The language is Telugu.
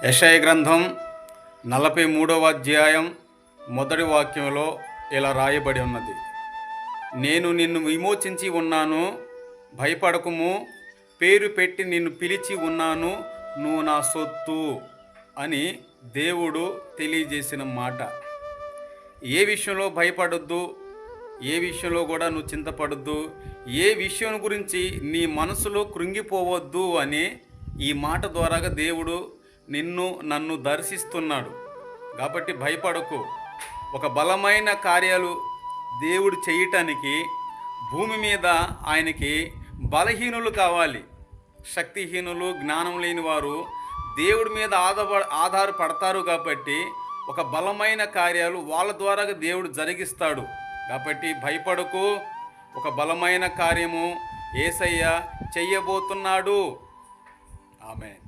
యెషయా గ్రంథం 43వ అధ్యాయం మొదటి వాక్యంలో ఇలా రాయబడి ఉన్నది. నేను నిన్ను విమోచించి ఉన్నాను, భయపడకుము, పేరు పెట్టి నిన్ను పిలిచి ఉన్నాను, నువ్వు నా సొత్తు అని దేవుడు తెలియజేసిన మాట. ఏ విషయంలో భయపడొద్దు, ఏ విషయంలో కూడా నువ్వు చింతపడొద్దు, ఏ విషయం గురించి నీ మనసులో కృంగిపోవద్దు అని ఈ మాట ద్వారాగా దేవుడు నన్ను దర్శిస్తున్నాడు. కాబట్టి భయపడకు. ఒక బలమైన కార్యాలు దేవుడు చేయటానికి భూమి మీద ఆయనకి బలహీనులు కావాలి. శక్తిహీనులు, జ్ఞానం లేని వారు దేవుడి మీద ఆధారపడతారు. కాబట్టి ఒక బలమైన కార్యాలు వాళ్ళ ద్వారా దేవుడు జరిగిస్తాడు. కాబట్టి భయపడకు. ఒక బలమైన కార్యము యేసయ్య చెయ్యబోతున్నాడు. ఆమేన్.